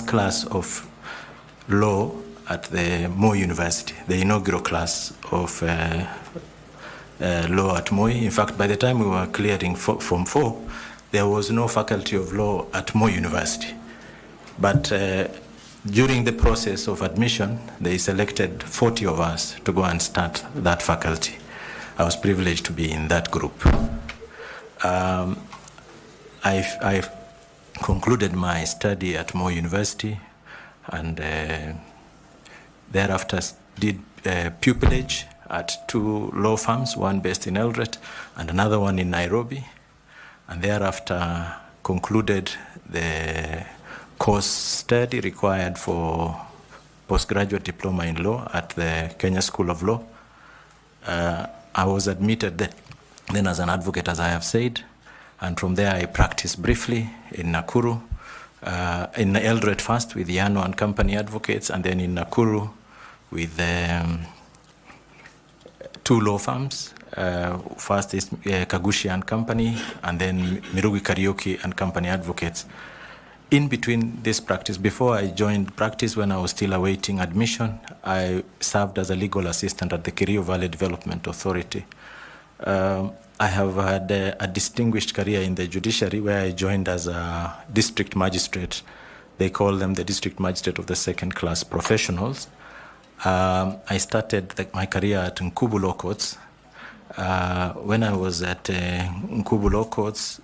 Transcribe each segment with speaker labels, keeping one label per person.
Speaker 1: first class of law at the Moi University, the inaugural class of law at Moi. In fact, by the time we were clearing Form 4, there was no faculty of law at Moi University. But during the process of admission, they selected 40 of us to go and start that faculty. I was privileged to be in that group. I concluded my study at Moi University, and thereafter did pupillage at 2 law firms, one based in Eldoret and another one in Nairobi, and thereafter concluded the course study required for postgraduate diploma in law at the Kenya School of Law. I was admitted then as an advocate, as I have said, and from there I practiced briefly in Nakuru, in Eldoret first with Yano and Company Advocates, and then in Nakuru with 2 law firms. First is Kagushi and Company, and then Mirugi Karaoke and Company Advocates. In between this practice, before I joined practice, when I was still awaiting admission, I served as a legal assistant at the Kerio Valley Development Authority. I have had a distinguished career in the judiciary, where I joined as a district magistrate. They call them the district magistrate of the second class professionals. I started my career at Nkubu Law Courts. When I was at Nkubu Law Courts,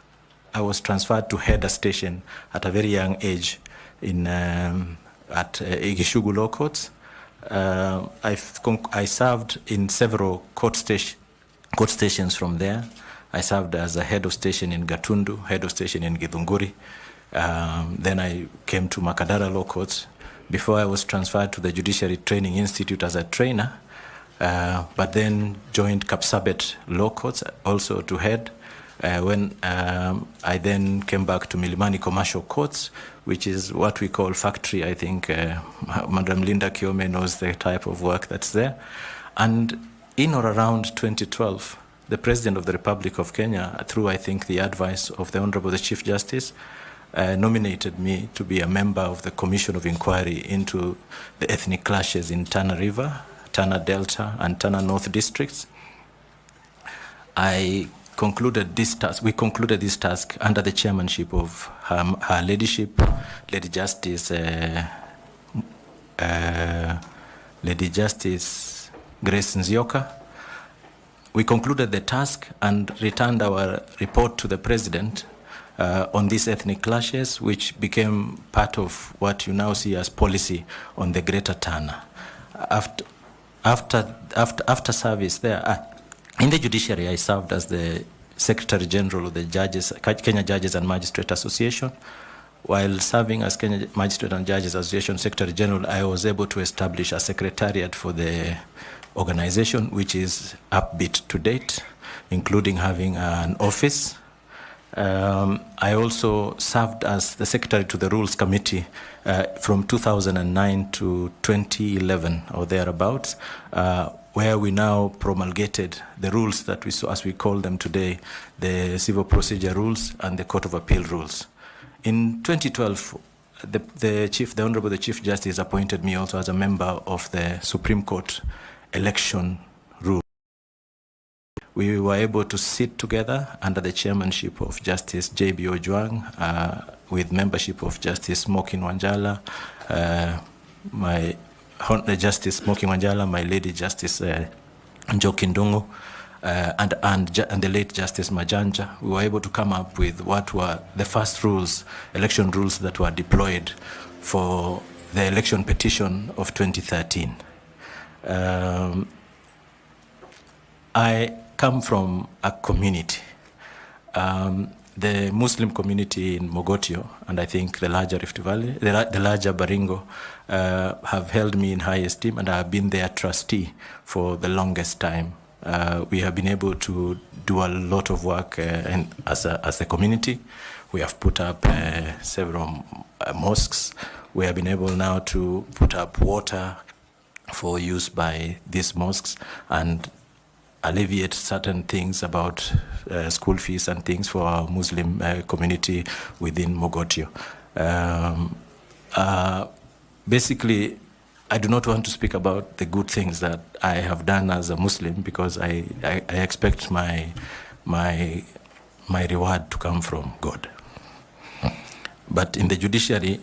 Speaker 1: I was transferred to head a station at a very young age at Igishugu Law Courts. I served in several court stations from there. I served as a head of station in Gatundu, head of station in Githunguri. Then I came to Makadara Law Courts before I was transferred to the Judiciary Training Institute as a trainer, but then joined Kapsabet Law Courts also to head. When I then came back to Milimani Commercial Courts, which is what we call factory. I think Madam Linda Kiome knows the type of work that's there. And in or around 2012, the President of the Republic of Kenya, through I think the advice of the Honorable the Chief Justice, nominated me to be a member of the Commission of Inquiry into the ethnic clashes in Tana River, Tana Delta, and Tana North districts. We concluded this task under the chairmanship of her ladyship, Lady Justice Grace Nzioka. We concluded the task and returned our report to the President on these ethnic clashes, which became part of what you now see as policy on the Greater Tana. After service there, in the judiciary, I served as the Secretary General of the Kenya Judges and Magistrate Association. While serving as Kenya Magistrate and Judges Association Secretary General, I was able to establish a secretariat for the organization, which is upbeat to date, including having an office. I also served as the Secretary to the Rules Committee from 2009 to 2011 or thereabouts, where we now promulgated the rules that we saw, as we call them today, the Civil Procedure Rules and the Court of Appeal Rules. In 2012, the Honorable the Chief Justice appointed me also as a member of the Supreme Court election rule. We were able to sit together under the chairmanship of Justice J.B. Ojwang, with membership of Justice Smokin Wanjala, Justice Smokin Wanjala, my Lady Justice Njoki Ndungu, and the late Justice Majanja. We were able to come up with what were the first rules, election rules that were deployed for the election petition of 2013. I come from a community, the Muslim community in Mogotio, and I think the larger Rift Valley, the larger Baringo, have held me in high esteem, and I have been their trustee for the longest time. We have been able to do a lot of work as a community. We have put up several mosques. We have been able now to put up water for use by these mosques and alleviate certain things about school fees and things for our Muslim community within Mogotio. Basically, I do not want to speak about the good things that I have done as a Muslim because I expect my reward to come from God. But in the judiciary,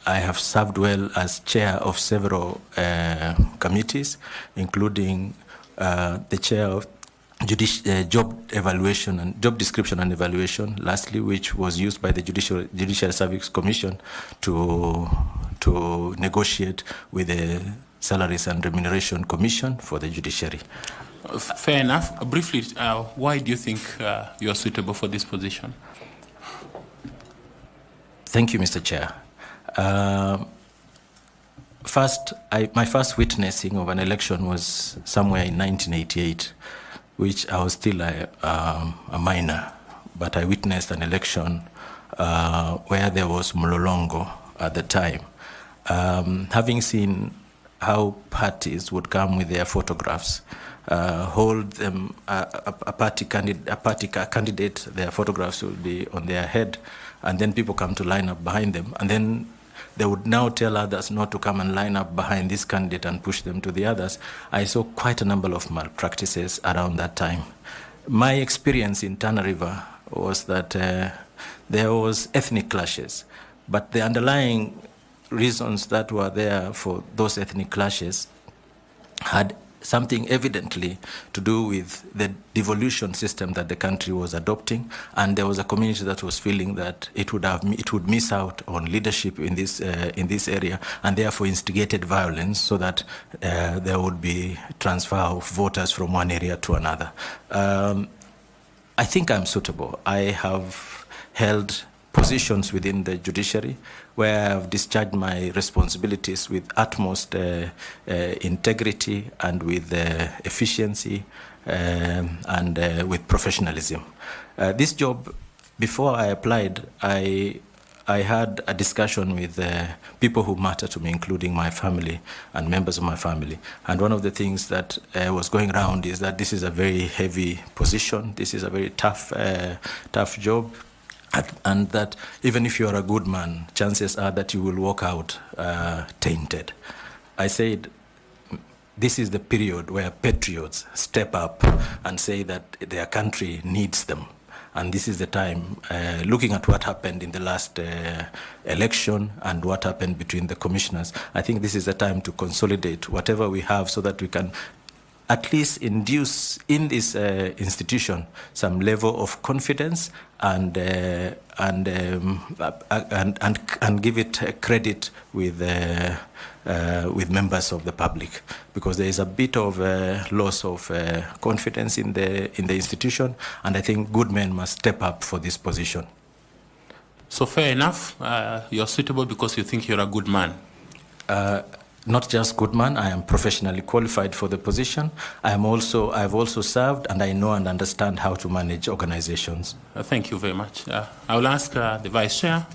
Speaker 1: I have served well as chair of several committees, including the chair of job evaluation and job description and evaluation, lastly, which was used by the Judicial Service Commission to negotiate with the Salaries and Remuneration Commission for the judiciary.
Speaker 2: Fair enough. Briefly, why do you think you are suitable for this position?
Speaker 1: Thank you, Mr. Chair. My first witnessing of an election was somewhere in 1988, which I was still a minor, but I witnessed an election where there was Mlolongo at the time. Having seen how parties would come with their photographs, hold them, a party candidate, their photographs would be on their head, and then people come to line up behind them, and then they would now tell others not to come and line up behind this candidate and push them to the others. I saw quite a number of malpractices around that time. My experience in Tana River was that there was ethnic clashes, but the underlying reasons that were there for those ethnic clashes had something evidently to do with the devolution system that the country was adopting, and there was a community that was feeling that it would miss out on leadership in this area, and therefore instigated violence so that there would be transfer of voters from one area to another. I think I'm suitable. I have held positions within the judiciary where I've discharged my responsibilities with utmost integrity and with efficiency and with professionalism. This job, before I applied, I had a discussion with people who matter to me, including my family and members of my family. And one of the things that was going around is that this is a very heavy position. This is a very tough job. And that even if you are a good man, chances are that you will walk out tainted. I said, this is the period where patriots step up and say that their country needs them. And this is the time, looking at what happened in the last election and what happened between the commissioners, I think this is the time to consolidate whatever we have so that we can at least induce in this institution some level of confidence and give it credit with members of the public, because there is a bit of loss of confidence in the institution, and I think good men must step up for this position.
Speaker 2: So fair enough, you're suitable because you think you're a good man.
Speaker 1: Not just good man, I am professionally qualified for the position. I've also served, and I know and understand how to manage organizations.
Speaker 2: Thank you very much. I will ask the Vice Chair,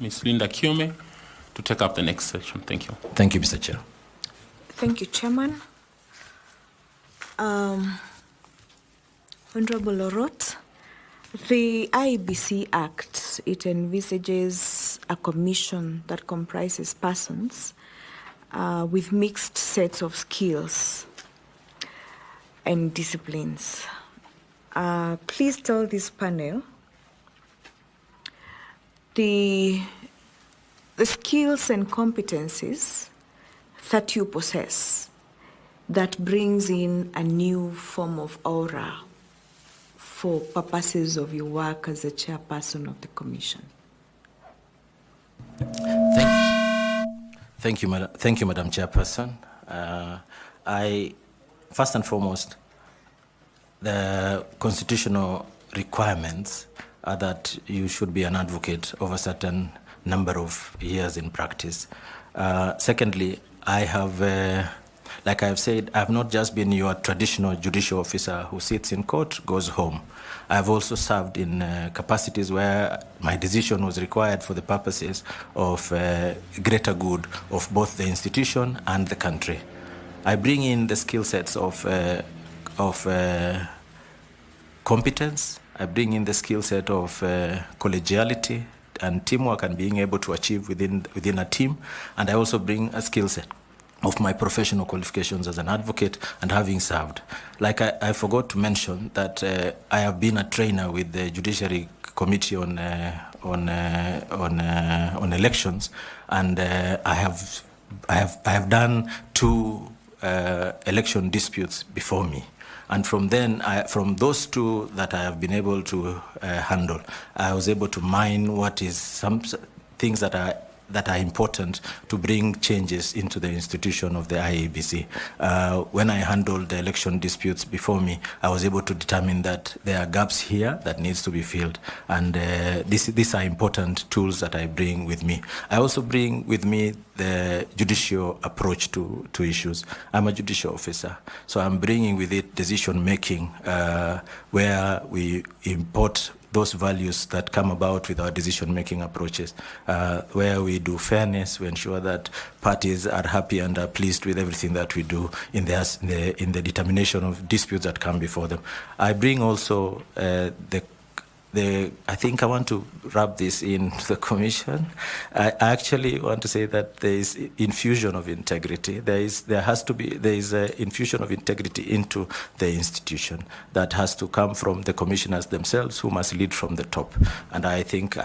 Speaker 2: Ms. Linda Kiome, to take up the next section. Thank you.
Speaker 1: Thank you, Mr. Chair.
Speaker 3: Thank you, Chairman. Honorable Lorot, the IEBC Act, it envisages a commission that comprises persons with mixed sets of skills and disciplines. Please tell this panel the skills and competencies that you possess that brings in a new form of aura for purposes of your work as a chairperson of the commission.
Speaker 1: Thank you, Madam Chairperson. First and foremost, the constitutional requirements are that you should be an advocate of a certain number of years in practice. Secondly, I have, like I have said, I have not just been your traditional judicial officer who sits in court, goes home. I have also served in capacities where my decision was required for the purposes of greater good of both the institution and the country. I bring in the skill sets of competence. I bring in the skill set of collegiality and teamwork and being able to achieve within a team. And I also bring a skill set of my professional qualifications as an advocate and having served. Like I forgot to mention that I have been a trainer with the Judiciary Committee on elections, and I have done 2 election disputes before me. And from from those 2 that I have been able to handle, I was able to mine what is some things that are important to bring changes into the institution of the IEBC. When I handled the election disputes before me, I was able to determine that there are gaps here that needs to be filled. And these are important tools that I bring with me. I also bring with me the judicial approach to issues. I'm a judicial officer, so I'm bringing with it decision making, where we import those values that come about with our decision-making approaches, where we do fairness, we ensure that parties are happy and are pleased with everything that we do in the determination of disputes that come before them. I bring also I think I want to wrap this into the commission. I actually want to say that there is infusion of integrity. There is an infusion of integrity into the institution that has to come from the commissioners themselves, who must lead from the top. And I think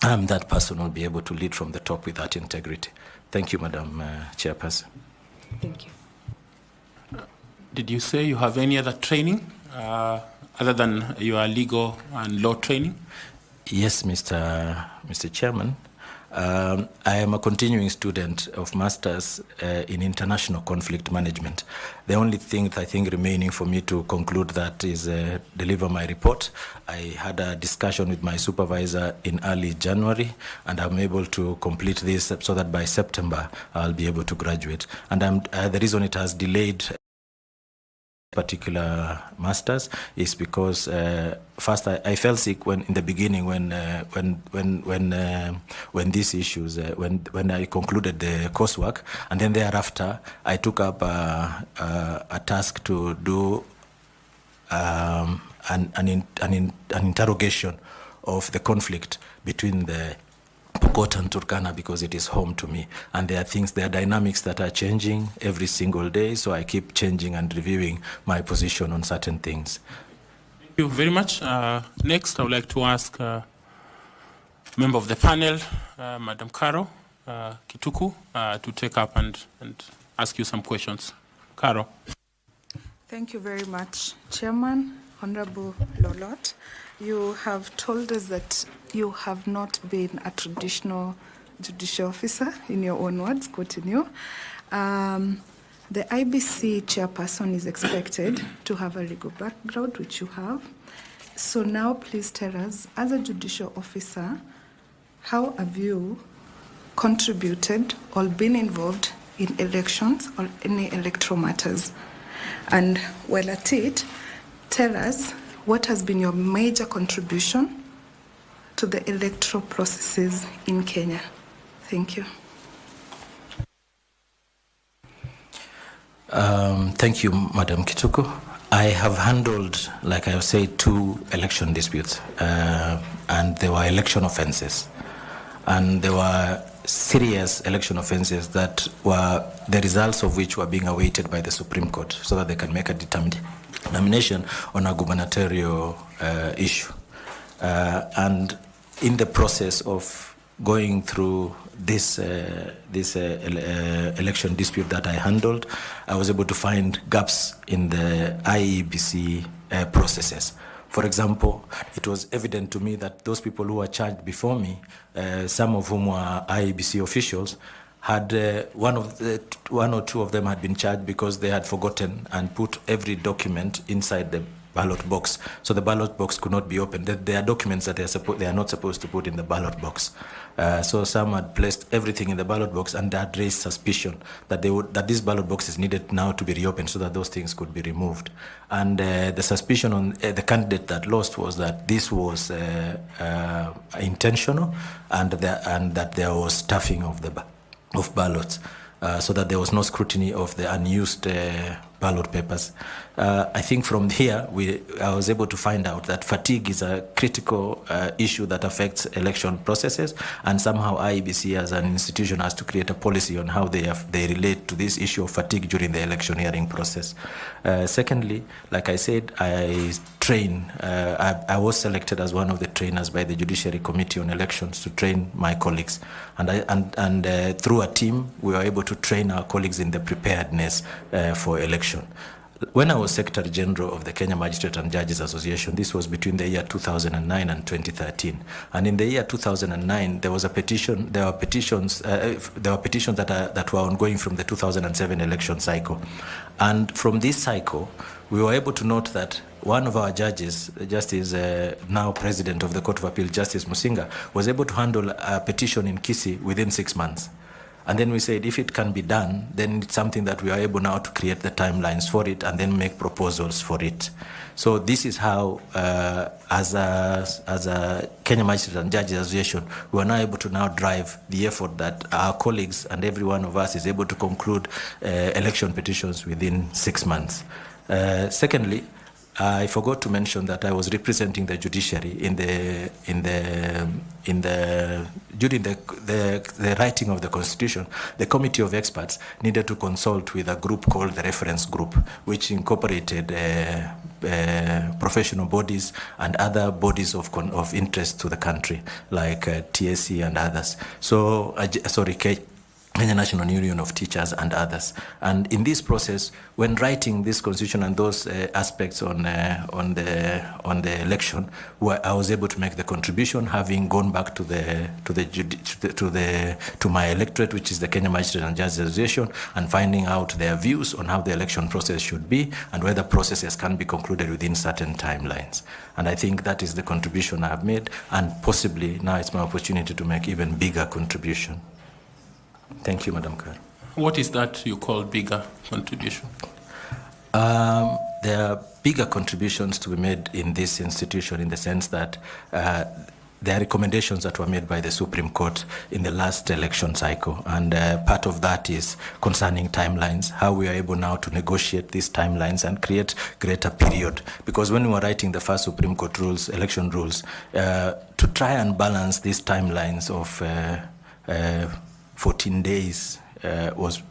Speaker 1: I'm that person who will be able to lead from the top with that integrity. Thank you, Madam Chairperson.
Speaker 3: Thank you.
Speaker 2: Did you say you have any other training other than your legal and law training?
Speaker 1: Yes, Mr. Chairman. I am a continuing student of Masters in International Conflict Management. The only thing that I think remaining for me to conclude that is deliver my report. I had a discussion with my supervisor in early January, and I'm able to complete this so that by September I'll be able to graduate. And the reason it has delayed particular masters is because first I felt sick in the beginning when these issues when I concluded the coursework, and then thereafter I took up a task to do an interrogation of the conflict between the Pokot and Turkana, because it is home to me, and there are dynamics that are changing every single day, so I keep changing and reviewing my position on certain things.
Speaker 2: Thank you very much. Next, I would like to ask member of the panel, Madam Caro Kituku, to take up and ask you some questions. Caro.
Speaker 4: Thank you very much, Chairman. Honorable Lorot, you have told us that you have not been a traditional judicial officer, in your own words, quoting you. The IBC chairperson is expected to have a legal background, which you have. So now please tell us, as a judicial officer, how have you contributed or been involved in elections or any electoral matters? And while at it, tell us what has been your major contribution to the electoral processes in Kenya. Thank you.
Speaker 1: Thank you, Madam Kituku. I have handled, like I said, 2 election disputes, and they were election offenses. And there were serious election offenses that were the results of which were being awaited by the Supreme Court so that they can make a determination on a gubernatorial issue. And in the process of going through this election dispute that I handled, I was able to find gaps in the IEBC processes. For example, it was evident to me that those people who were charged before me, some of whom were IEBC officials, had one or two of them had been charged because they had forgotten and put every document inside the ballot box. So the ballot box could not be opened. There are documents that they are not supposed to put in the ballot box. So some had placed everything in the ballot box, and that raised suspicion that this ballot box is needed now to be reopened so that those things could be removed. And the suspicion on the candidate that lost was that this was intentional, and that there was stuffing of ballots, so that there was no scrutiny of the unused ballot papers. I think from here, I was able to find out that fatigue is a critical issue that affects election processes, and somehow IEBC as an institution has to create a policy on how they relate to this issue of fatigue during the electioneering process. Secondly, like I said, I was selected as one of the trainers by the Judiciary Committee on Elections to train my colleagues, and through a team, we were able to train our colleagues in the preparedness for election. When I was Secretary General of the Kenya Magistrate and Judges Association, this was between the year 2009 and 2013. And in the year 2009, there was a petition. There were petitions that were ongoing from the 2007 election cycle. And from this cycle, we were able to note that one of our judges, Justice, now President of the Court of Appeal, Justice Musinga, was able to handle a petition in Kisii within 6 months. And then we said, if it can be done, then it's something that we are able now to create the timelines for it and then make proposals for it. So this is how, as a Kenya Magistrate and Judges Association, we are now able to now drive the effort that our colleagues and every one of us is able to conclude election petitions within 6 months. Secondly, I forgot to mention that I was representing the judiciary during the writing of the Constitution. The Committee of Experts needed to consult with a group called the Reference Group, which incorporated professional bodies and other bodies of interest to the country, like TSC and others. So, Kenya National Union of Teachers and others. And in this process, when writing this constitution and those aspects on the election, I was able to make the contribution, having gone back to my electorate, which is the Kenya Magistrate and Judges Association, and finding out their views on how the election process should be and whether processes can be concluded within certain timelines. And I think that is the contribution I have made, and possibly now it's my opportunity to make even bigger contribution. Thank you, Madam Chair.
Speaker 2: What is that you call bigger contribution?
Speaker 1: There are bigger contributions to be made in this institution in the sense that there are recommendations that were made by the Supreme Court in the last election cycle. And part of that is concerning timelines, how we are able now to negotiate these timelines and create greater period. Because when we were writing the first Supreme Court rules, election rules, to try and balance these timelines of 14 days was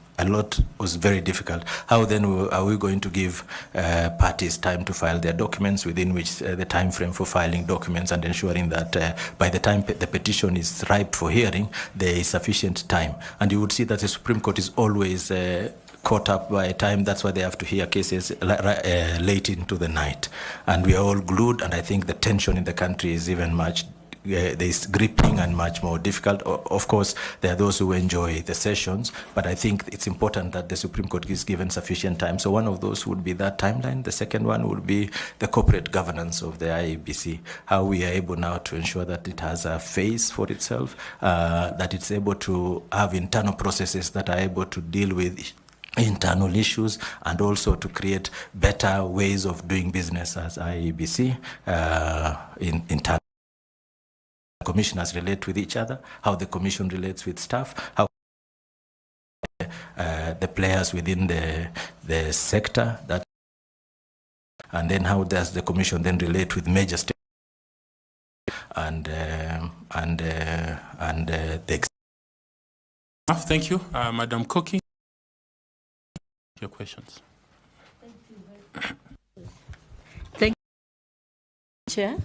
Speaker 1: very difficult. How then are we going to give parties time to file their documents within which the time frame for filing documents, and ensuring that by the time the petition is ripe for hearing, there is sufficient time. And you would see that the Supreme Court is always caught up by time. That's why they have to hear cases late into the night. And we are all glued, and I think the tension in the country is even much there's gripping and much more difficult. Of course, there are those who enjoy the sessions, but I think it's important that the Supreme Court is given sufficient time. So one of those would be that timeline. The second one would be the corporate governance of the IEBC, how we are able now to ensure that it has a face for itself, that it's able to have internal processes that are able to deal with internal issues, and also to create better ways of doing business as IEBC in internal. Commissioners relate with each other, how the commission relates with staff, how the players within the sector, that, and then how does the commission then relate with major stakeholders and the.
Speaker 2: Thank you, Madam Koki. Your questions.
Speaker 5: Thank you very much. Thank you, Chair.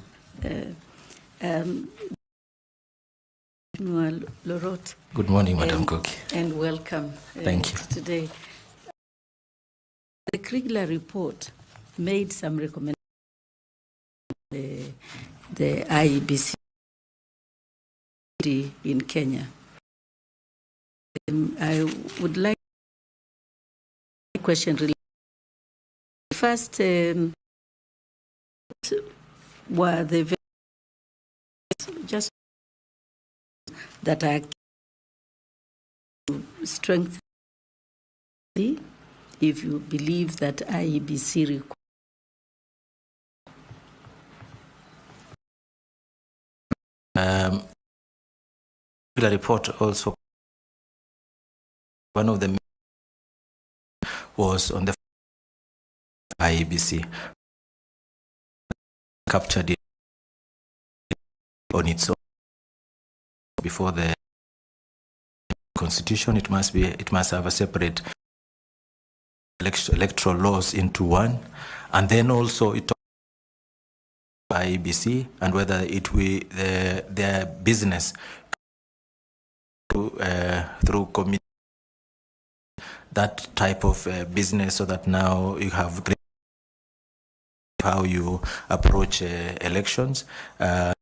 Speaker 5: Lorot.
Speaker 1: Good morning, Madam Koki.
Speaker 5: And welcome.
Speaker 1: Thank you.
Speaker 5: Today. The Kriegler report made some recommendations to the IEBC in Kenya. I would like a question related. First, were the just that are strengthened, if you believe that IEBC requires.
Speaker 1: The report also, one of them was on the IEBC captured it on its own before the constitution. It must have a separate electoral laws into one, and then also it IEBC and whether it will their business through committee, that type of business, so that now you have how you approach elections about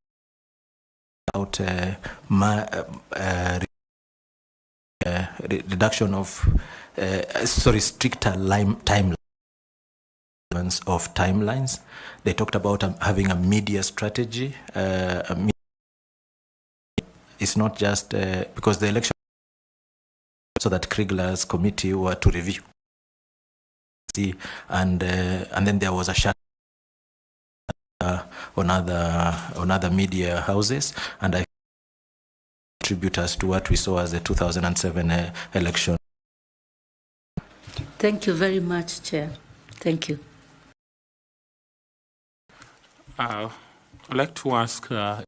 Speaker 1: reduction of stricter timelines of timelines. They talked about having a media strategy. It's not just because the election, so that Kriegler's committee were to review, and then there was a shut on other media houses, and I contribute us to what we saw as the 2007 election.
Speaker 5: Thank you very much, Chair. Thank you.
Speaker 2: I'd like to ask to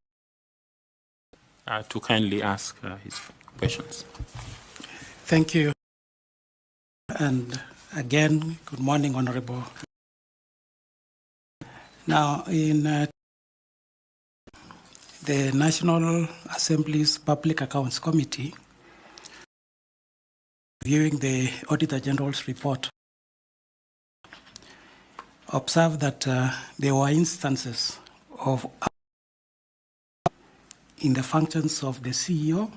Speaker 2: kindly ask his questions.
Speaker 6: Thank you. And again, good morning, Honorable. Now, in the National Assembly's Public Accounts Committee, reviewing the Auditor General's report, observed that there were instances of in the functions of the CEO,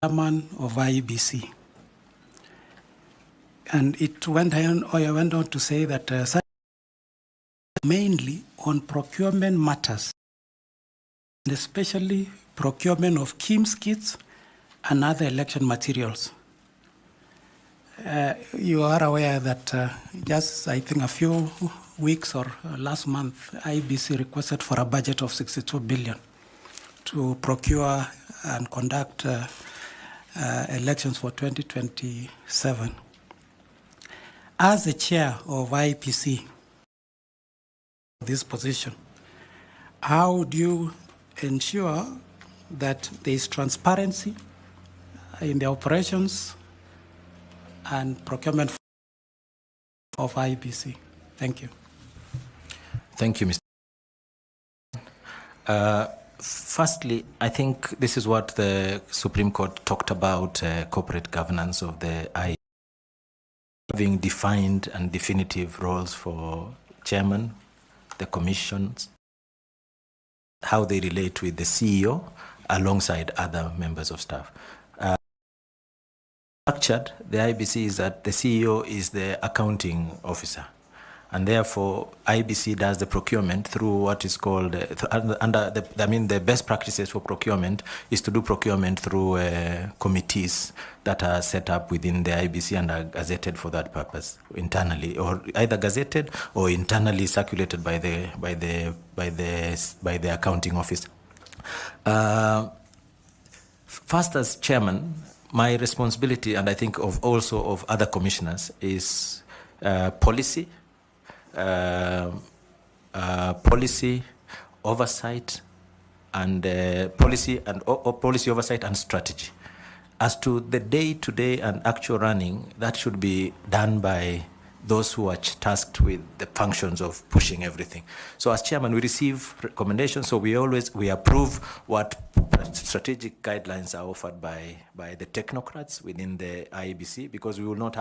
Speaker 6: chairman of IEBC. And it went on to say that mainly on procurement matters, and especially procurement of KIMS kits and other election materials. You are aware that just, I think, a few weeks or last month, IEBC requested for a budget of 62 billion to procure and conduct elections for 2027. As the chair of IEBC, this position, how do you ensure that there is transparency in the operations and procurement of IEBC? Thank you.
Speaker 1: Thank you, Mr. Firstly, I think this is what the Supreme Court talked about, corporate governance of the IEBC, having defined and definitive roles for chairman, the commissions, how they relate with the CEO alongside other members of staff. Structured, the IEBC is that the CEO is the accounting officer, and therefore IEBC does the procurement through what is called the best practices for procurement is to do procurement through committees that are set up within the IEBC and are gazetted for that purpose internally, or either gazetted or internally circulated by the accounting office. First, as chairman, my responsibility, and I think also of other commissioners, is policy, oversight, and policy oversight and strategy. As to the day-to-day and actual running, that should be done by those who are tasked with the functions of pushing everything. So as chairman, we receive recommendations, so we approve what strategic guidelines are offered by the technocrats within the IEBC, because we will not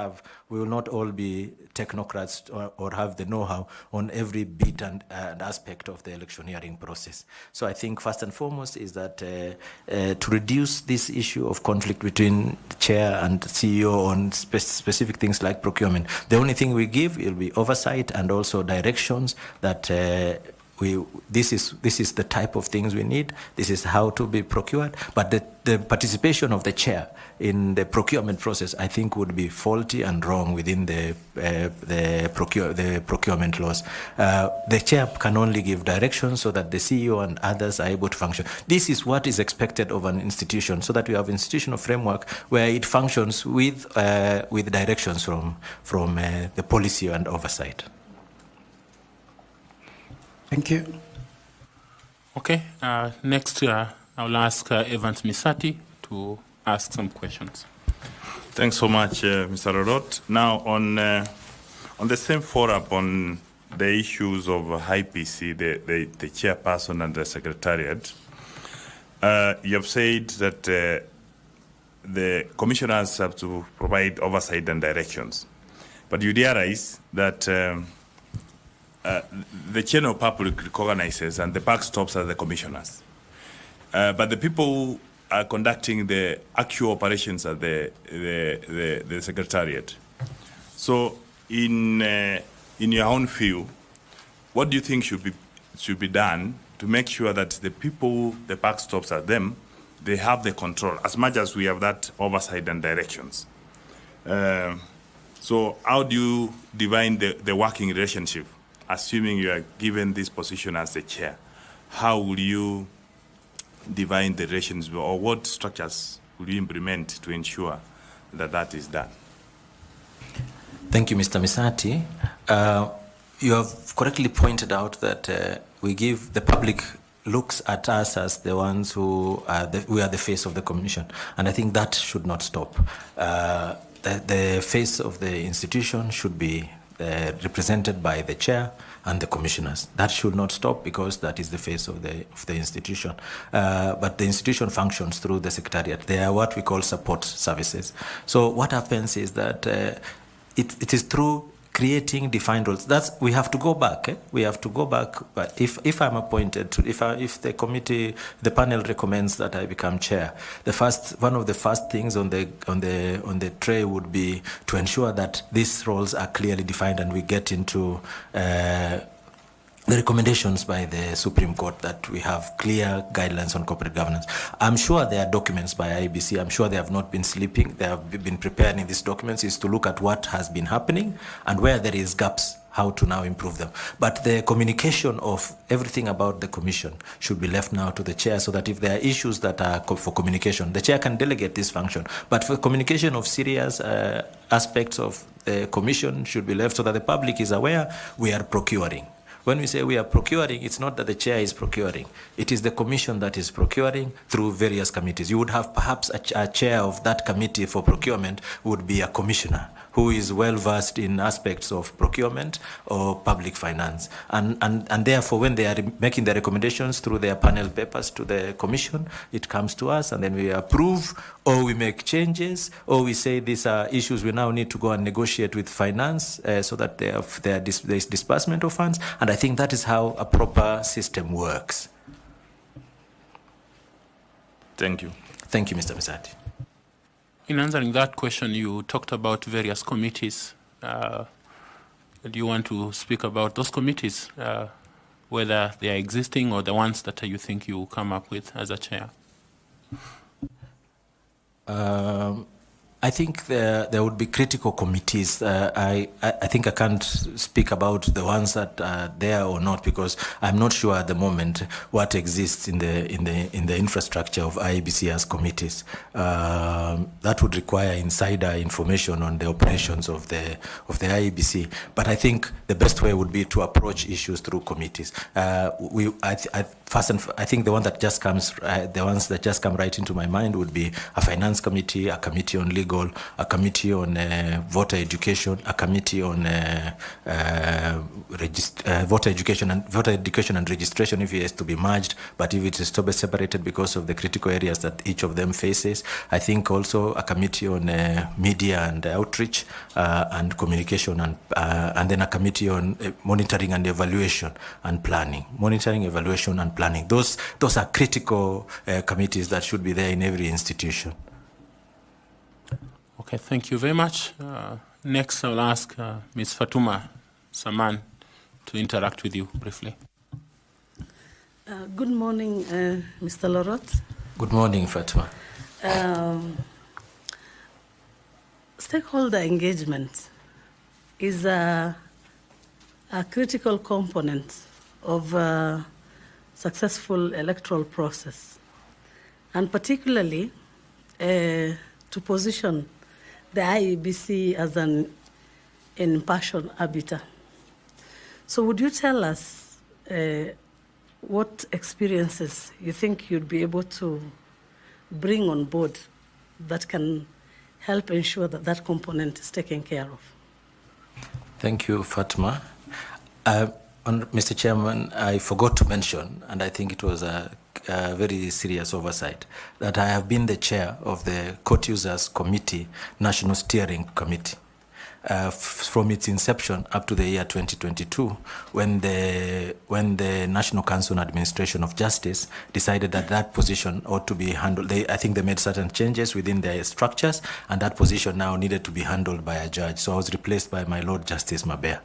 Speaker 1: all be technocrats or have the know-how on every bit and aspect of the electioneering process. So I think first and foremost is that to reduce this issue of conflict between chair and CEO on specific things like procurement, the only thing we give will be oversight and also directions that this is the type of things we need. This is how to be procured. But the participation of the chair in the procurement process, I think, would be faulty and wrong within the procurement laws. The chair can only give directions so that the CEO and others are able to function. This is what is expected of an institution, so that we have institutional framework where it functions with directions from the policy and oversight.
Speaker 6: Thank you.
Speaker 2: Okay, next I'll ask Evans Misati to ask some questions.
Speaker 7: Thanks so much, Mr. Lorot. Now, on the same forum on the issues of IEBC, the chairperson and the secretariat, you have said that the commissioners have to provide oversight and directions. But you realize that the general public recognizes and the buck stops at the commissioners. But the people who are conducting the actual operations at the secretariat. So in your own view, what do you think should be done to make sure that the people, the buck stops at them, they have the control as much as we have that oversight and directions? So how do you define the working relationship, assuming you are given this position as the chair? How will you define the relations, or what structures will you implement to ensure that that is done?
Speaker 1: Thank you, Mr. Misati. You have correctly pointed out that we give the public looks at us as the ones who we are the face of the commission, and I think that should not stop. The face of the institution should be represented by the chair and the commissioners. That should not stop, because that is the face of the institution. But the institution functions through the secretariat. They are what we call support services. So what happens is that it is through creating defined roles. We have to go back. We have to go back. But if I'm appointed to, if the committee, the panel recommends that I become chair, one of the first things on the tray would be to ensure that these roles are clearly defined, and we get into the recommendations by the Supreme Court that we have clear guidelines on corporate governance. I'm sure there are documents by IEBC. I'm sure they have not been sleeping. They have been preparing these documents is to look at what has been happening and where there is gaps, how to now improve them. But the communication of everything about the commission should be left now to the chair, so that if there are issues that are for communication, the chair can delegate this function. But for communication of serious aspects of the commission should be left so that the public is aware we are procuring. When we say we are procuring, it's not that the chair is procuring. It is the commission that is procuring through various committees. You would have perhaps a chair of that committee for procurement would be a commissioner who is well versed in aspects of procurement or public finance. And therefore, when they are making the recommendations through their panel papers to the commission, it comes to us, and then we approve, or we make changes, or we say these are issues we now need to go and negotiate with finance so that there is disbursement of funds. And I think that is how a proper system works.
Speaker 7: Thank you.
Speaker 1: Thank you, Mr. Misati.
Speaker 2: In answering that question, you talked about various committees. Do you want to speak about those committees, whether they are existing or the ones that you think you come up with as a chair?
Speaker 1: I think there would be critical committees. I think I can't speak about the ones that are there or not, because I'm not sure at the moment what exists in the infrastructure of IEBC as committees. That would require insider information on the operations of the IEBC. But I think the best way would be to approach issues through committees. I think the ones that just come right into my mind would be a finance committee, a committee on legal, a committee on voter education, a committee on voter education and registration if it is to be merged, but if it is to be separated because of the critical areas that each of them faces. I think also a committee on media and outreach and communication, and then a committee on monitoring and evaluation and planning. Monitoring, evaluation and planning. Those are critical committees that should be there in every institution.
Speaker 2: Okay, thank you very much. Next, I'll ask Ms. Fatuma Saman to interact with you briefly.
Speaker 5: Good morning, Mr. Lorot.
Speaker 1: Good morning, Fatma.
Speaker 5: Stakeholder engagement is a critical component of a successful electoral process, and particularly to position the IEBC as an impartial arbiter. So would you tell us what experiences you think you'd be able to bring on board that can help ensure that that component is taken care of?
Speaker 1: Thank you, Fatma. Mr. Chairman, I forgot to mention, and I think it was a very serious oversight, that I have been the chair of the Court Users Committee National Steering Committee. From its inception up to the year 2022, when the National Council on Administration of Justice decided that that position ought to be handled. I think they made certain changes within their structures, and that position now needed to be handled by a judge. So I was replaced by my Lord Justice Mabea.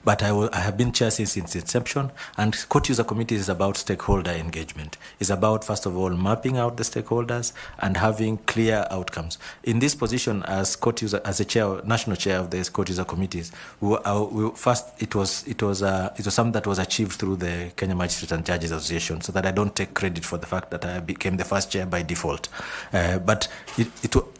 Speaker 1: But I have been chair since its inception, and Court User Committee is about stakeholder engagement. It's about, first of all, mapping out the stakeholders and having clear outcomes. In this position as Court User, as a chair, national chair of the Court User Committees, first it was something that was achieved through the Kenya Magistrates and Judges Association, so that I don't take credit for the fact that I became the first chair by default. But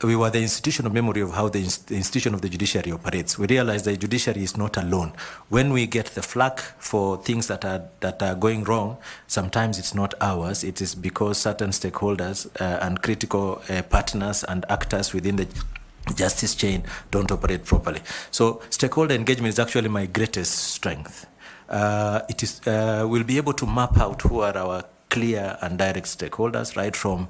Speaker 1: we were the institutional memory of how the institution of the judiciary operates. We realized the judiciary is not alone. When we get the flack for things that are going wrong, sometimes it's not ours. It is because certain stakeholders and critical partners and actors within the justice chain don't operate properly. So stakeholder engagement is actually my greatest strength. We'll be able to map out who are our clear and direct stakeholders, right from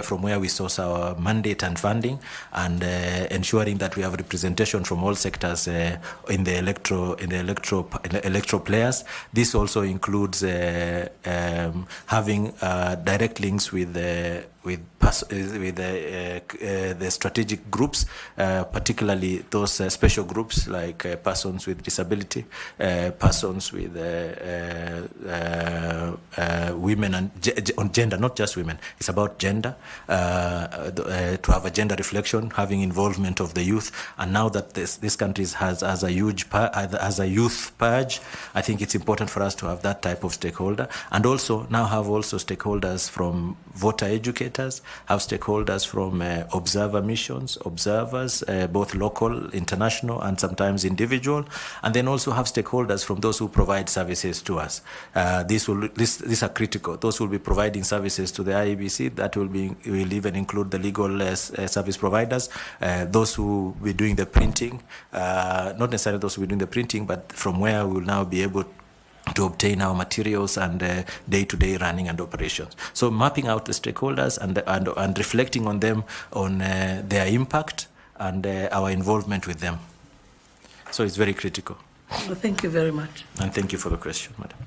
Speaker 1: from where we source our mandate and funding, and ensuring that we have representation from all sectors in the electoral players. This also includes having direct links with the strategic groups, particularly those special groups like persons with disability, persons with women and on gender, not just women. It's about gender, to have a gender reflection, having involvement of the youth. And now that this country has a huge youth purge, I think it's important for us to have that type of stakeholder, and also now have also stakeholders from voter educators, have stakeholders from observer missions, observers, both local, international, and sometimes individual, and then also have stakeholders from those who provide services to us. These are critical. Those will be providing services to the IEBC. That will even include the legal service providers, those who will be doing the printing, not necessarily those who will be doing the printing, but from where we will now be able to obtain our materials and day-to-day running and operations. So mapping out the stakeholders and reflecting on them, on their impact and our involvement with them. So it's very critical.
Speaker 5: Well, thank you very much.
Speaker 1: And thank you for the question, Madam.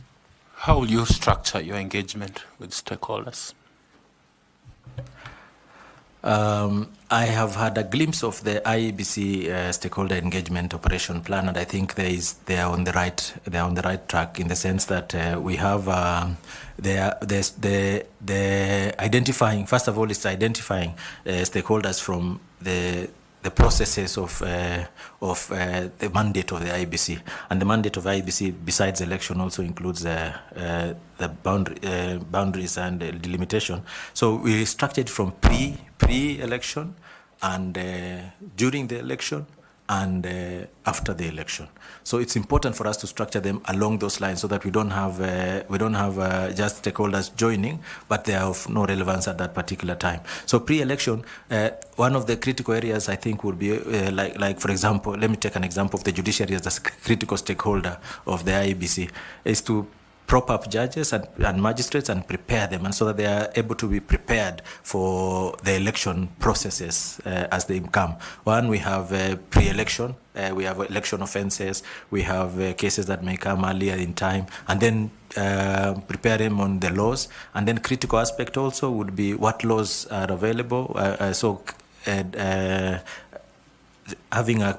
Speaker 2: How will you structure your engagement with stakeholders?
Speaker 1: I have had a glimpse of the IEBC stakeholder engagement operation plan, and I think they are on the right track, in the sense that we have the identifying. First of all, it's identifying stakeholders from the processes of the mandate of the IEBC, and the mandate of IEBC, besides election, also includes the boundaries and delimitation. So we structured from pre-election and during the election and after the election. So it's important for us to structure them along those lines, so that we don't have just stakeholders joining, but they are of no relevance at that particular time. So pre-election, one of the critical areas I think would be like for example, let me take an example of the judiciary as a critical stakeholder of the IEBC, is to prop up judges and magistrates and prepare them, and so that they are able to be prepared for the election processes as they come. One, we have pre-election, we have election offences, we have cases that may come earlier in time, and then prepare them on the laws. And then critical aspect also would be what laws are available. having a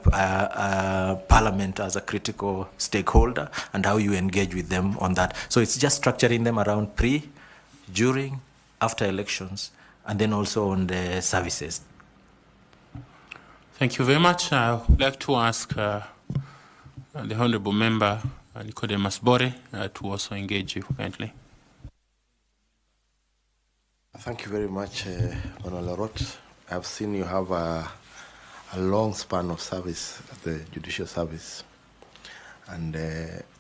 Speaker 1: parliament as a critical stakeholder and how you engage with them on that. So it's just structuring them around pre, during, after elections, and then also on the services.
Speaker 2: Thank you very much. I would like to ask the Honorable Member Nicodemus Bore to also engage you kindly.
Speaker 8: Thank you very much, Honorable Lorot. I've seen you have a long span of service at the judicial service, and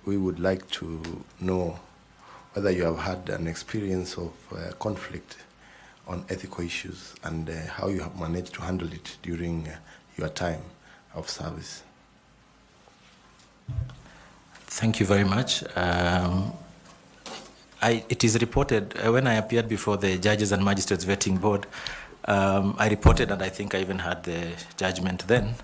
Speaker 8: we would like to know whether you have had an experience of conflict on ethical issues and how you have managed to handle it during your time of service.
Speaker 1: Thank you very much. It is reported, when I appeared before the Judges and Magistrates Vetting Board, I reported, and I think I even had the judgment then,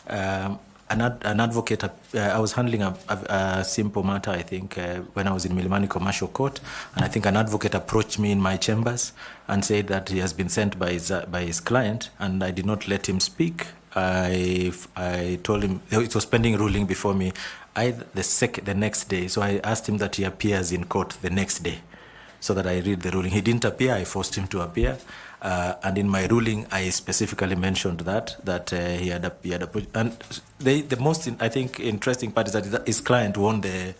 Speaker 1: an advocate, I was handling a simple matter, I think, when I was in Milimani Commercial Court, and I think an advocate approached me in my chambers and said that he has been sent by his client, and I did not let him speak. I told him, it was pending ruling before me, the next day, so I asked him that he appears in court the next day, so that I read the ruling. He didn't appear, I forced him to appear. And in my ruling, I specifically mentioned that he had approached. And the most, I think, interesting part is that his client won the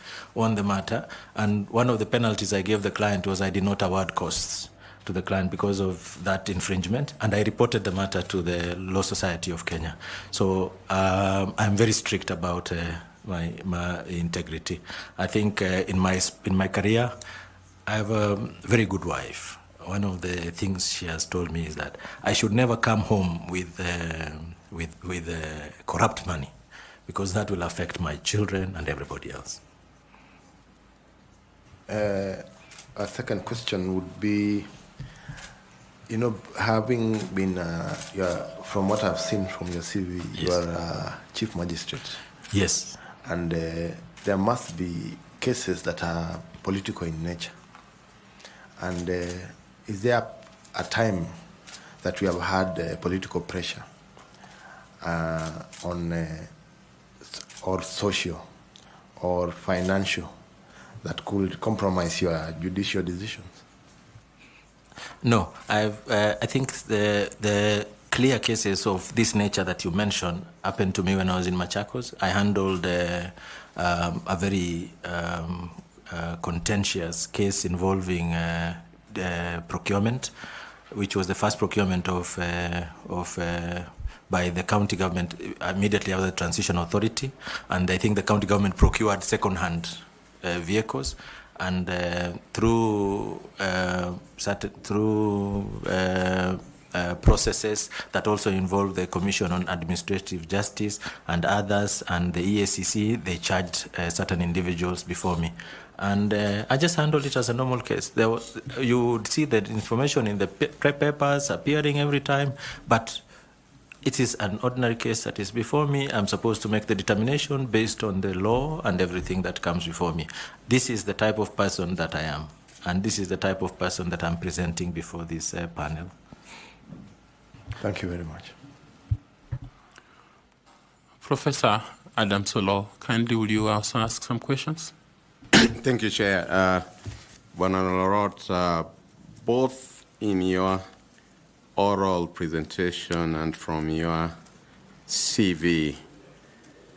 Speaker 1: matter. And one of the penalties I gave the client was I did not award costs to the client because of that infringement. And I reported the matter to the Law Society of Kenya. So I'm very strict about my integrity. I think in my career, I have a very good wife. One of the things she has told me is that I should never come home with corrupt money, because that will affect my children and everybody else.
Speaker 8: A second question would be, having been, from what I've seen from your CV, yes, you are a chief magistrate.
Speaker 1: Yes.
Speaker 8: And there must be cases that are political in nature. And is there a time that we have had political pressure on or social or financial that could compromise your judicial decisions?
Speaker 1: No, I think the clear cases of this nature that you mentioned happened to me when I was in Machakos. I handled a very contentious case involving procurement, which was the first procurement by the county government immediately after the transition authority, and I think the county government procured second-hand vehicles, and through processes that also involve the Commission on Administrative Justice and others, and the EACC, they charged certain individuals before me. And I just handled it as a normal case. You would see the information in the papers appearing every time, but it is an ordinary case that is before me. I'm supposed to make the determination based on the law and everything that comes before me. This is the type of person that I am, and this is the type of person that I'm presenting before this panel.
Speaker 8: Thank you very much.
Speaker 2: Professor Adam Solo, kindly will you also ask some questions?
Speaker 9: Thank you, Chair. Bwana Lorot, both in your oral presentation and from your CV,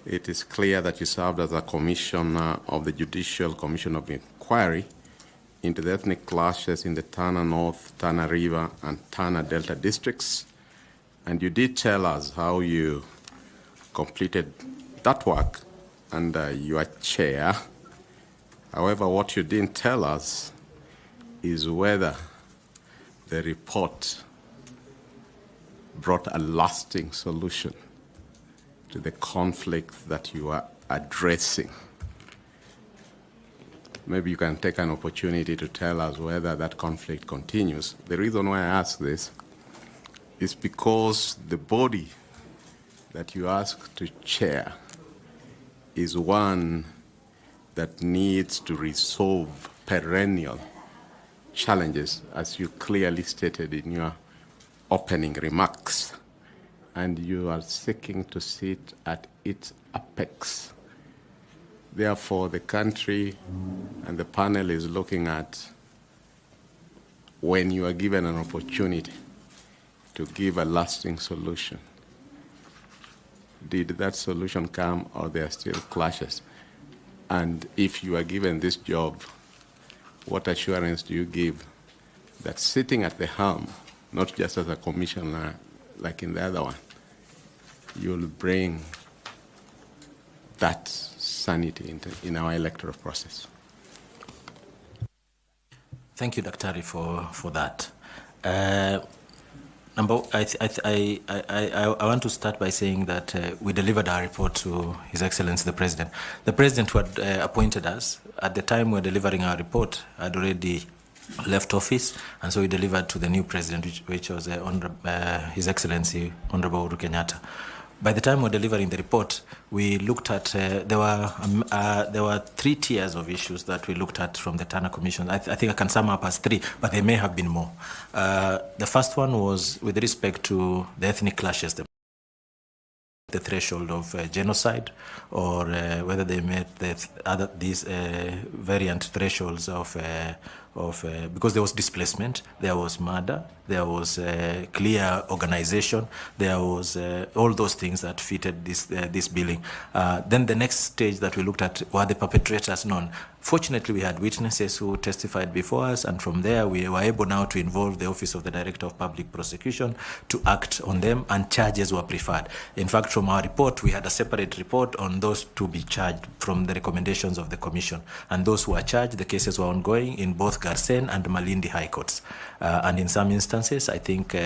Speaker 9: it is clear that you served as a commissioner of the Judicial Commission of Inquiry into the ethnic clashes in the Tana North, Tana River, and Tana Delta districts. And you did tell us how you completed that work under your chair. However, what you didn't tell us is whether the report brought a lasting solution to the conflict that you are addressing. Maybe you can take an opportunity to tell us whether that conflict continues. The reason why I ask this is because the body that you ask to chair is one that needs to resolve perennial challenges, as you clearly stated in your opening remarks. and you are seeking to sit at its apex. Therefore, the country and the panel is looking at when you are given an opportunity to give a lasting solution. Did that solution come, or there are still clashes? And if you are given this job, what assurance do you give that sitting at the helm, not just as a commissioner like in the other one, you'll bring that sanity in our electoral process?
Speaker 1: Thank you, Daktari, for that. I want to start by saying that we delivered our report to His Excellency the President. The President who had appointed us, at the time we were delivering our report, had already left office, and so we delivered to the new President, which was His Excellency Honorable Uhuru Kenyatta. By the time we were delivering the report, we looked at, there were 3 tiers of issues that we looked at from the Turner Commission. I think I can sum up as 3, but there may have been more. The first one was with respect to the ethnic clashes, the threshold of genocide, or whether they met these variant thresholds of because there was displacement, there was murder, there was clear organization, there was all those things that fitted this billing. Then the next stage that we looked at were the perpetrators known. Fortunately, we had witnesses who testified before us, and from there we were able now to involve the Office of the Director of Public Prosecution to act on them, and charges were preferred. In fact, from our report, we had a separate report on those to be charged from the recommendations of the Commission. And those who were charged, the cases were ongoing in both Garsen and Malindi High Courts. And in some instances, I think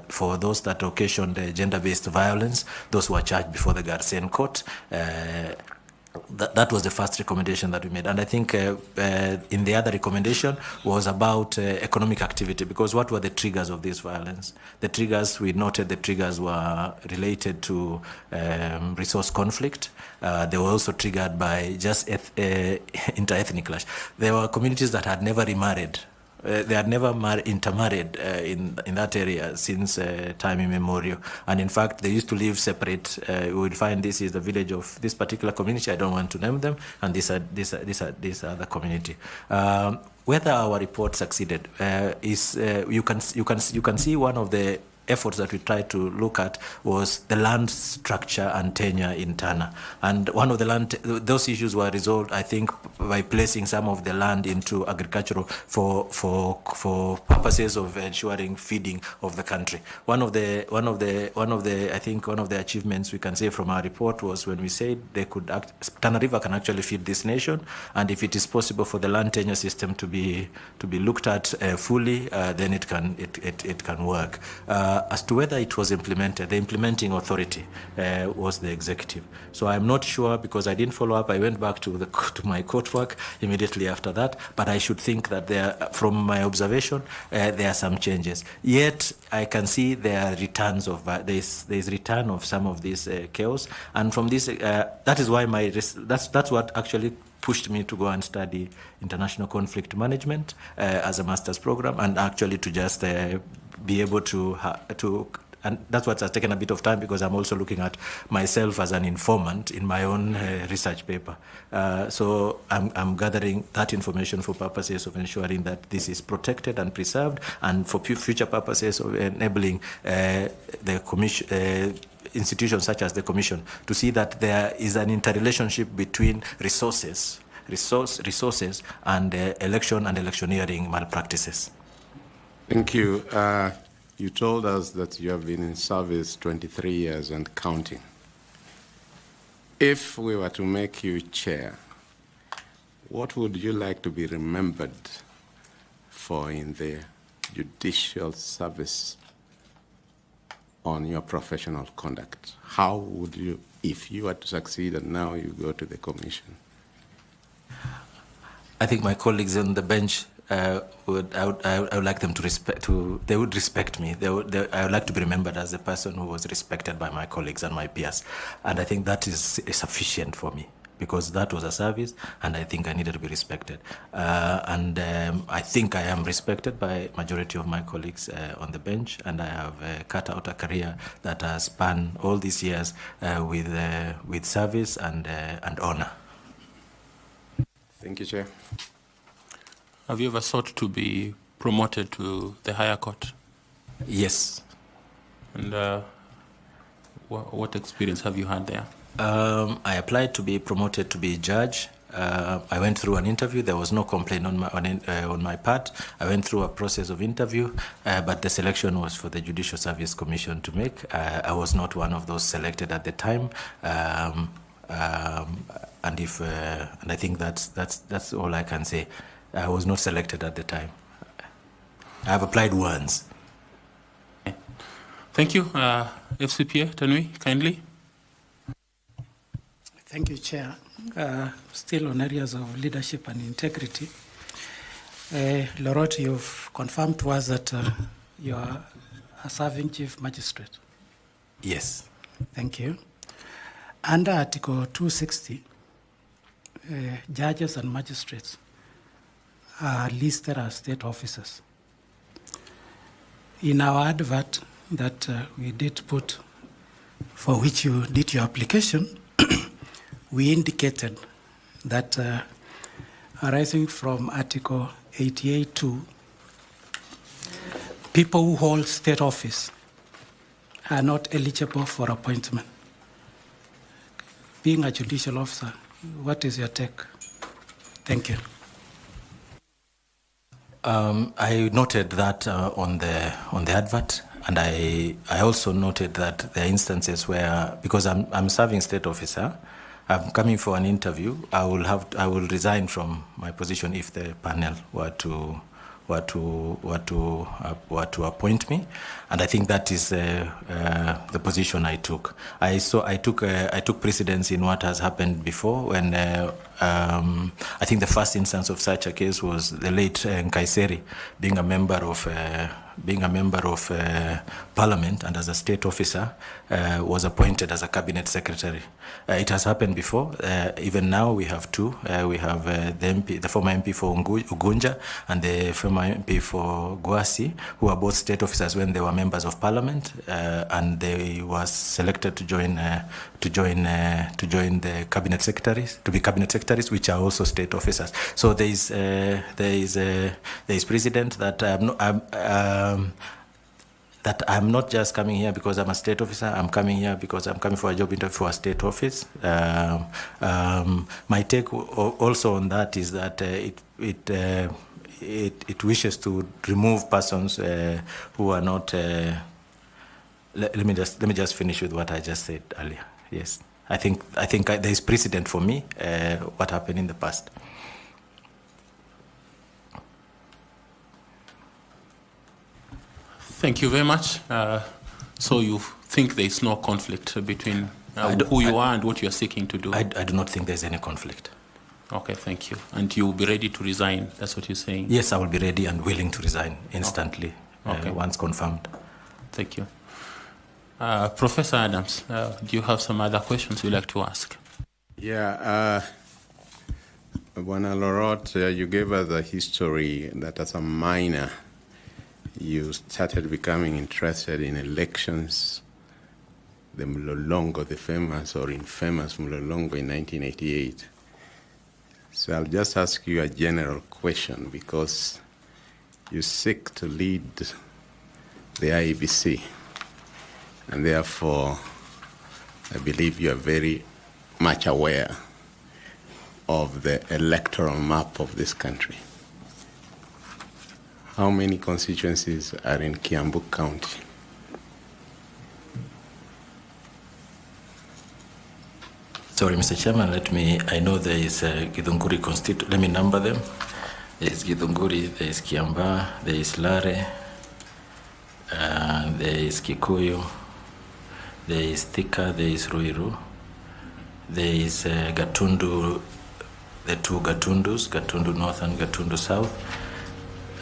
Speaker 1: for those that occasioned gender-based violence, those who were charged before the Garsen Court, that was the first recommendation that we made. And I think in the other recommendation was about economic activity, because what were the triggers of this violence? The triggers, we noted the triggers were related to resource conflict. They were also triggered by just inter-ethnic clash. There were communities that had never remarried. They had never intermarried in that area since time immemorial. And in fact, they used to live separate. We will find this is the village of this particular community. I don't want to name them. And this other community. Whether our report succeeded is you can see one of the efforts that we tried to look at was the land structure and tenure in Turner. And one of those issues were resolved, I think, by placing some of the land into agricultural for purposes of ensuring feeding of the country. One of the achievements we can say from our report was when we said Turner River can actually feed this nation, and if it is possible for the land tenure system to be looked at fully, then it can work. As to whether it was implemented, the implementing authority was the executive. So I'm not sure, because I didn't follow up. I went back to my court work immediately after that, but I should think that from my observation, there are some changes. Yet I can see there are returns of there's return of some of this chaos, and from this that is why that's what actually pushed me to go and study international conflict management as a master's program, and actually to just be able to and that's what has taken a bit of time, because I'm also looking at myself as an informant in my own research paper. So I'm gathering that information for purposes of ensuring that this is protected and preserved, and for future purposes of enabling the commission, institutions such as the Commission, to see that there is an interrelationship between resources and election and electioneering malpractices.
Speaker 9: Thank you. You told us that you have been in service 23 years and counting. If we were to make you chair, what would you like to be remembered for in the judicial service on your professional conduct? How would you, if you were to succeed and now you go to the commission?
Speaker 1: I think my colleagues on the bench I would like them to they would respect me. I would like to be remembered as a person who was respected by my colleagues and my peers. And I think that is sufficient for me. because that was a service, and I think I needed to be respected. I think I am respected by majority of my colleagues on the bench, and I have cut out a career that has spanned all these years with service and honor.
Speaker 9: Thank you, Chair.
Speaker 2: Have you ever sought to be promoted to the higher court?
Speaker 1: Yes.
Speaker 2: And what experience have you had there?
Speaker 1: I applied to be promoted to be judge. I went through an interview. There was no complaint on my part. I went through a process of interview, but the selection was for the Judicial Service Commission to make. I was not one of those selected at the time, and I think that's all I can say. I was not selected at the time. I have applied once.
Speaker 2: Thank you. FCPA, Tanui, kindly.
Speaker 6: Thank you, Chair. Still on areas of leadership and integrity. Lorot, you've confirmed to us that you are a serving Chief Magistrate.
Speaker 1: Yes.
Speaker 6: Thank you. Under Article 260, judges and magistrates are listed as state officers. In our advert that we did put, for which you did your application, we indicated that arising from Article 88.2, people who hold state office are not eligible for appointment. Being a judicial officer, what is your take? Thank you.
Speaker 1: I noted that on the advert, and I also noted that there are instances where, because I'm serving state officer, I'm coming for an interview, I will resign from my position if the panel were to appoint me, and I think that is the position I took. I took precedence in what has happened before when I think the first instance of such a case was the late Nkaiseri being a member of Parliament and as a state officer was appointed as a cabinet secretary. It has happened before. Even now we have two. We have the former MP for Ugunja and the former MP for Gwasi, who are both state officers when they were members of Parliament, and they were selected to join the cabinet secretaries, to be cabinet secretaries, which are also state officers. So there is precedent that that I'm not just coming here because I'm a state officer. I'm coming here because I'm coming for a job interview for a state office. My take also on that is that it wishes to remove persons who are not. Let me just finish with what I just said earlier. Yes, I think there is precedent for me. What happened in the past.
Speaker 2: Thank you very much. So you think there is no conflict between who you are and what you are seeking to do?
Speaker 1: I do not think there's any conflict.
Speaker 2: Okay, thank you. And you will be ready to resign, that's what you're saying?
Speaker 1: Yes, I will be ready and willing to resign instantly,
Speaker 2: okay.
Speaker 1: Once confirmed.
Speaker 2: Thank you. Professor Adams, do you have some other questions you'd like to ask?
Speaker 9: Yeah, Bwana Lorot, you gave us a history that as a minor, you started becoming interested in elections, the Mlolongo, the famous or infamous Mlolongo in 1988. So I'll just ask you a general question because you seek to lead the IEBC, and therefore I believe you are very much aware of the electoral map of this country. How many constituencies are in Kiambu County?
Speaker 1: Sorry, Mr. Chairman, I know there is Githunguri constituency, let me number them. There is Githunguri, there is Kiamba, there is Lare, there is Kikuyu, there is Thika, there is Ruiru, there is Gatundu, the two Gatundus, Gatundu North and Gatundu South.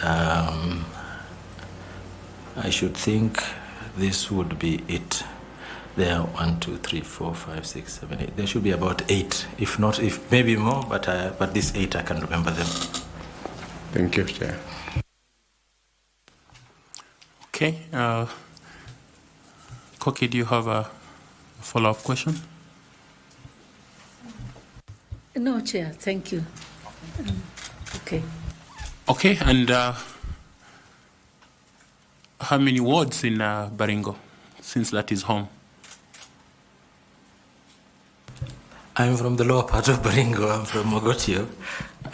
Speaker 1: I should think this would be it. There are 1, 2, 3, 4, 5, 6, 7, 8. There should be about 8, if not, if maybe more, but these 8 I can remember them.
Speaker 9: Thank you, Chair.
Speaker 2: Okay. Koki, do you have a follow-up question?
Speaker 5: No, Chair, thank you. Okay.
Speaker 2: Okay, and how many wards in Baringo, since that is home?
Speaker 1: I'm from the lower part of Baringo. I'm from Mogotio,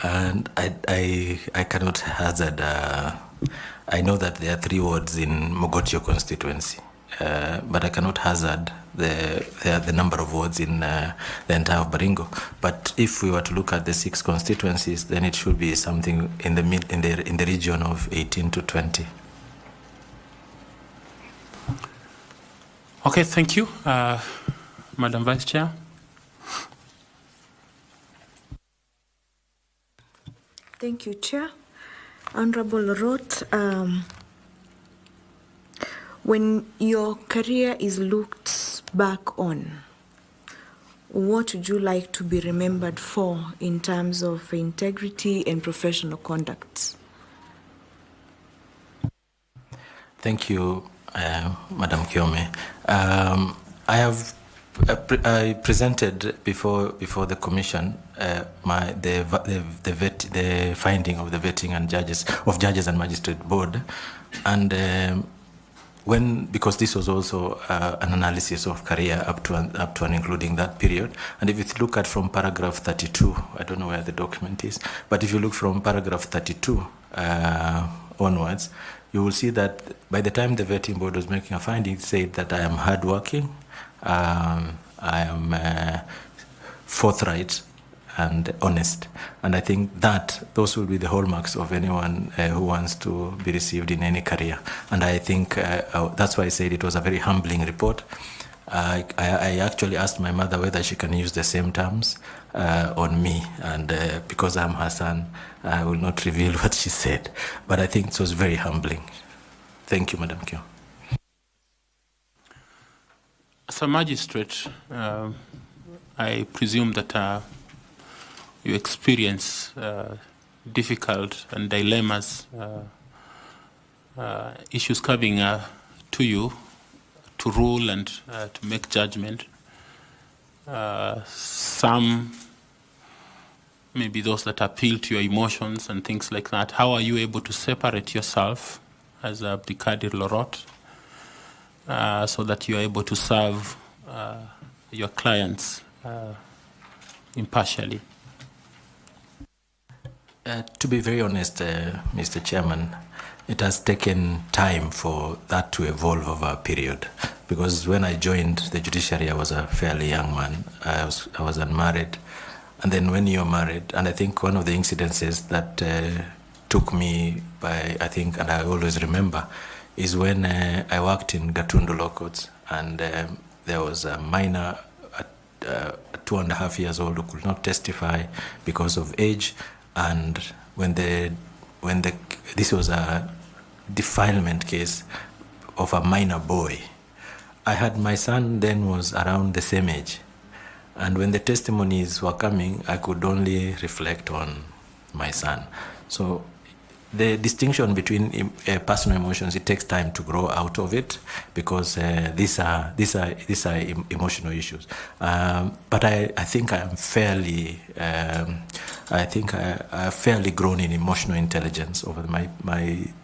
Speaker 1: and I cannot hazard. I know that there are 3 wards in Mogotio constituency, but I cannot hazard the number of wards in the entire of Baringo. But if we were to look at the 6 constituencies, then it should be something in the region of 18 to 20.
Speaker 2: Okay, thank you, Madam Vice Chair.
Speaker 3: Thank you, Chair. Honorable Lorot, when your career is looked back on, what would you like to be remembered for in terms of integrity and professional conduct?
Speaker 1: Thank you, Madam Kiome. I presented before the commission the finding of the vetting and judges and magistrate board, and because this was also an analysis of career up to and including that period, and if you look at from paragraph 32, I don't know where the document is, but if you look from paragraph 32 onwards, you will see that by the time the vetting board was making a finding, it said that I am hardworking, I am forthright and honest, and I think that those will be the hallmarks of anyone who wants to be received in any career. And I think that's why I said it was a very humbling report. I actually asked my mother whether she can use the same terms on me, and because I'm her son, I will not reveal what she said. But I think it was very humbling. Thank you, Madam Kyo.
Speaker 2: As a magistrate, I presume that you experience difficult and dilemmas, issues coming to you to rule and to make judgment. Some maybe those that appeal to your emotions and things like that. How are you able to separate yourself as Abdulqadir Lorot so that you are able to serve your clients impartially?
Speaker 1: To be very honest, Mr. Chairman, it has taken time for that to evolve over a period. Because when I joined the judiciary, I was a fairly young man. I was unmarried. And then when you're married, and I think one of the incidences that took me by, I think, and I always remember, is when I worked in Gatundu Law Courts, and there was a minor, 2.5 years old, who could not testify because of age. And when this was a defilement case of a minor boy, I had my son then was around the same age. And when the testimonies were coming, I could only reflect on my son. So the distinction between personal emotions, it takes time to grow out of it, because these are emotional issues. But I think I am fairly, I fairly grown in emotional intelligence over my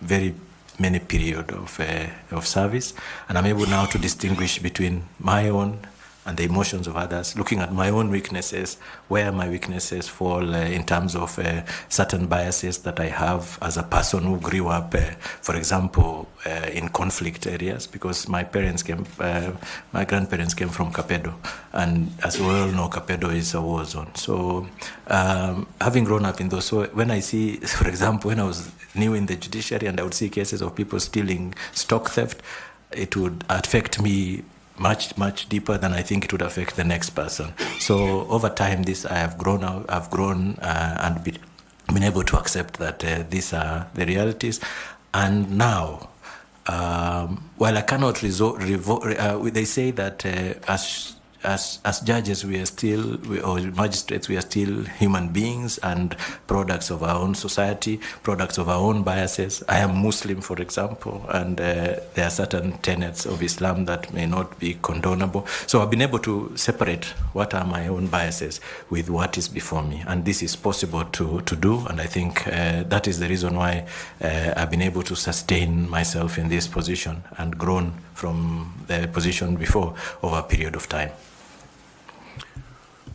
Speaker 1: very many period of service, and I'm able now to distinguish between my own and the emotions of others, looking at my own weaknesses, where my weaknesses fall in terms of certain biases that I have as a person who grew up, for example, in conflict areas, because my grandparents came from Kapedo, and as we all know, Kapedo is a war zone. So having grown up in those, so when I see, for example, when I was new in the judiciary and I would see cases of people stealing stock theft, it would affect me much deeper than I think it would affect the next person. So over time, I've grown and been able to accept that these are the realities. And now while I cannot they say that as judges, we are still, or magistrates, we are still human beings and products of our own society, products of our own biases. I am Muslim, for example, and there are certain tenets of Islam that may not be condonable. So I've been able to separate what are my own biases with what is before me. And this is possible to do. And I think that is the reason why I've been able to sustain myself in this position and grown from the position before over a period of time.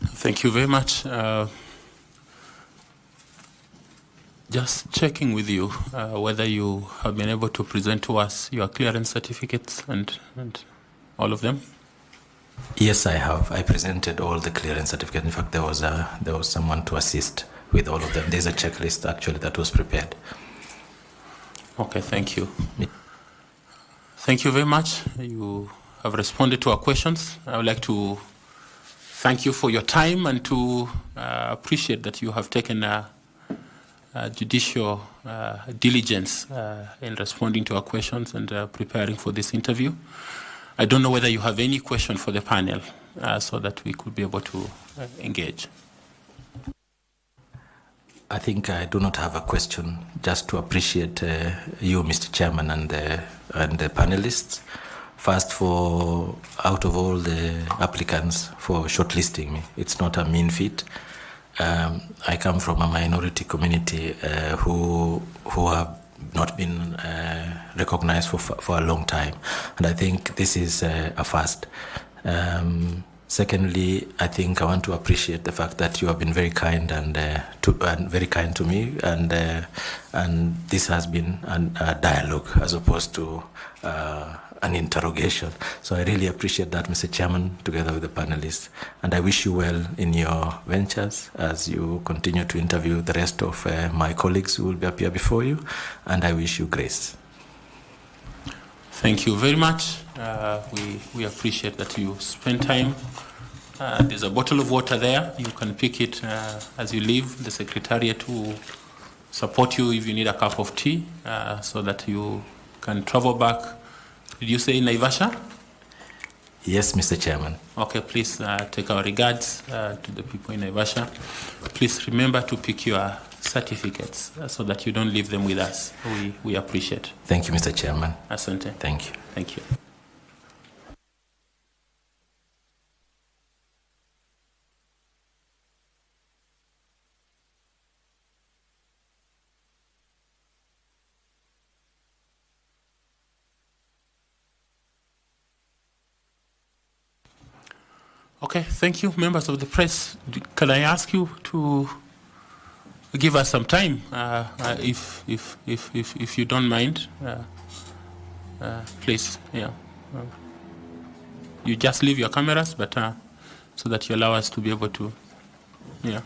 Speaker 2: Thank you very much. Just checking with you whether you have been able to present to us your clearance certificates and all of them.
Speaker 1: Yes, I have. I presented all the clearance certificates. In fact, there was someone to assist with all of them. There's a checklist actually that was prepared.
Speaker 2: Okay, thank you. Thank you very much. You have responded to our questions. I would like to thank you for your time and to appreciate that you have taken judicial diligence in responding to our questions and preparing for this interview. I don't know whether you have any question for the panel so that we could be able to engage.
Speaker 1: I think I do not have a question, just to appreciate you, Mr. Chairman, and the panelists. First, for out of all the applicants for shortlisting me, it's not a mean feat. I come from a minority community who have not been recognized for a long time, and I think this is a first. Secondly, I think I want to appreciate the fact that you have been very kind and very kind to me, and this has been a dialogue as opposed to an interrogation. So I really appreciate that, Mr. Chairman, together with the panelists. And I wish you well in your ventures as you continue to interview the rest of my colleagues who will appear before you. And I wish you grace.
Speaker 2: Thank you very much. We appreciate that you spend time. There's a bottle of water there. You can pick it as you leave. The Secretariat will support you if you need a cup of tea so that you can travel back. Did you say Naivasha?
Speaker 1: Yes, Mr. Chairman.
Speaker 2: Okay, please take our regards to the people in Naivasha. Please remember to pick your certificates so that you don't leave them with us. We appreciate.
Speaker 1: Thank you, Mr. Chairman.
Speaker 2: Asante.
Speaker 1: Thank you.
Speaker 2: Thank you. Okay, thank you, members of the press. Can I ask you to give us some time, if you don't mind, please? Yeah, you just leave your cameras, but so that you allow us to be able to, yeah.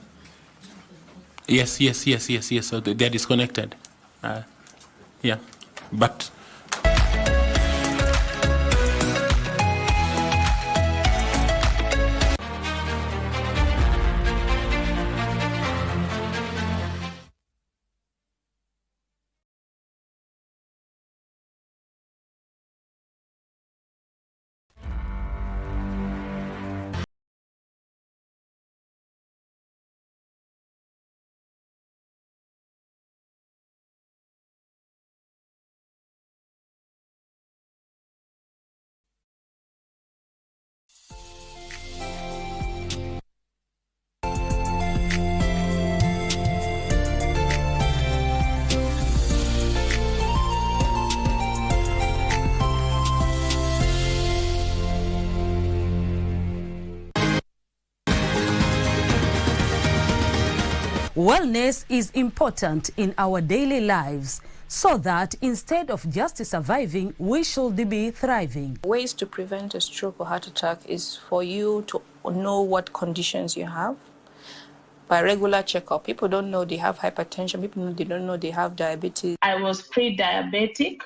Speaker 2: Yes. So they're disconnected. Yeah, but.
Speaker 10: Wellness is important in our daily lives so that instead of just surviving, we should be thriving.
Speaker 11: Ways to prevent a stroke or heart attack is for you to know what conditions you have by regular checkup. People don't know they have hypertension. People they don't know they have diabetes.
Speaker 12: I was pre-diabetic.